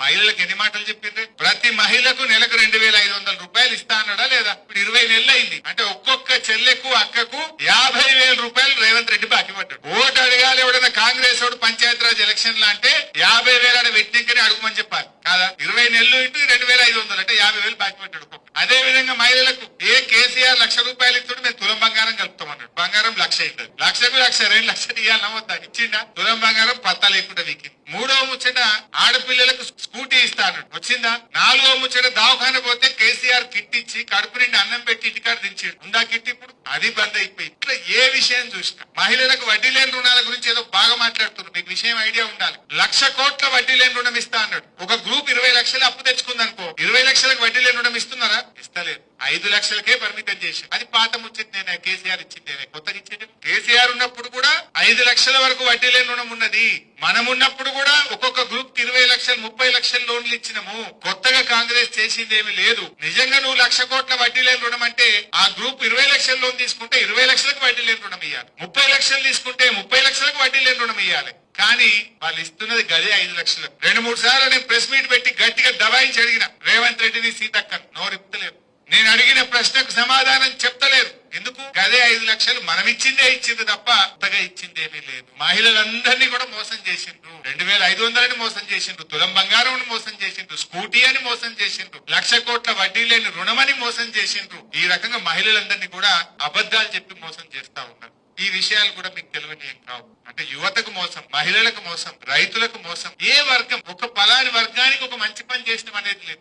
మహిళలకు ఎన్ని మాటలు చెప్పిండ్రు? ప్రతి మహిళకు నెలకు 2,500 రూపాయలు ఇస్తా అన్నాడా లేదా? ఇప్పుడు 20 నెలలు అయింది అంటే ఒక్కొక్క చెల్లెకు అక్కకు 50,000 రూపాయలు రేవంత్ రెడ్డి బాకీ పడ్డాడు. ఓటు అడగాలి ఎవడన్నా కాంగ్రెస్ వాడు పంచాయతీరాజ్ ఎలక్షన్ అంటే 50,000 వెట్టింకని అడుగుమని చెప్పాలి కాదా? 20 నెలలు ఇంటూ 2,500 అంటే 50,000 బాకీ పడ్డాడు. అదే విధంగా మహిళలకు కేసీఆర్ 1,00,000 రూపాయలు ఇస్తాడు, మేము తులం బంగారం కలుపుతామన్నాడు. బంగారం 1,00,000 అవుతుంది. 1,00,000కు 1,00,000 2,00,000 ఇవ్వాలన్నా వద్దా? ఇచ్చిండా? తులం బంగారం పత్తా లేకుండా వీకింది. 3వ ముచ్చట ఆడపిల్లలకు స్కూటీ ఇస్తా అన్నాడు, వచ్చిందా? 4వ ముచ్చట దవాఖాన పోతే కేసీఆర్ కిట్ ఇచ్చి కడుపు నిండి అన్నం పెట్టి ఇంటికాడ దించాడు. ఉందా కిట్? ఇప్పుడు అది బంద్ అయిపోయింది. ఇట్లా ఏ విషయం చూసినా మహిళలకు వడ్డీ లేని రుణాల గురించి ఏదో బాగా మాట్లాడుతున్నారు. మీకు విషయం ఐడియా ఉండాలి. 1,00,000 కోట్ల వడ్డీ లేని రుణం ఇస్తా అన్నాడు. ఒక గ్రూప్ 20 లక్షలు అప్పు తెచ్చుకుందనుకో, 20 లక్షలకు వడ్డీ లేని రుణం ఇస్తున్నారా? ఇస్తలేదు. 5 లక్షలకే పరిమితం చేసి, అది పాత ముచ్చటేనే. కేసీఆర్ ఇచ్చిందేనే, కొత్తగా ఇచ్చింది. కేసీఆర్ ఉన్నప్పుడు కూడా 5 లక్షల వరకు వడ్డీ లేని రుణం ఉన్నది. మనం ఉన్నప్పుడు కూడా ఒక్కొక్క గ్రూప్ కి 20 లక్షలు 30 లక్షల లోన్లు ఇచ్చినాము. కొత్తగా కాంగ్రెస్ చేసిందేమీ లేదు. నిజంగా నువ్వు 1,00,000 కోట్ల వడ్డీ లేని రుణం అంటే ఆ గ్రూప్ 20 లక్షల లోన్ తీసుకుంటే 20 లక్షలకు వడ్డీ లేని రుణం ఇవ్వాలి. 30 లక్షలు తీసుకుంటే 30 లక్షలకు వడ్డీ లేని రుణం ఇవ్వాలి. కానీ వాళ్ళు ఇస్తున్నది గదే 5 లక్షలు. 2-3 సార్లు నేను ప్రెస్ మీట్ పెట్టి గట్టిగా దబాయించి అడిగిన రేవంత్ రెడ్డిని, సీతక్కను. నోరిప్పలేరు. నేను అడిగిన ప్రశ్నకు సమాధానం చెప్తలేరు. ఎందుకు? గదే 5 లక్షలు మనం ఇచ్చింది తప్ప కొత్తగా ఇచ్చిందేమీ లేదు. మహిళలందరినీ కూడా మోసం చేసిండ్రు. 2,500 మోసం చేసిండ్రు, తులం బంగారం మోసం చేసిండ్రు, స్కూటీ అని మోసం చేసిండ్రు, 1,00,000 కోట్ల వడ్డీ లేని రుణమని మోసం చేసిండ్రు. ఈ రకంగా మహిళలందరినీ కూడా అబద్ధాలు చెప్పి మోసం చేస్తా ఉన్నారు. ఈ విషయాలు కూడా మీకు తెలియని ఏం కావు. అంటే యువతకు మోసం, మహిళలకు మోసం, రైతులకు మోసం. ఏ వర్గం ఒక పలాని వర్గానికి ఒక మంచి పని చేసిన అనేది లేదు.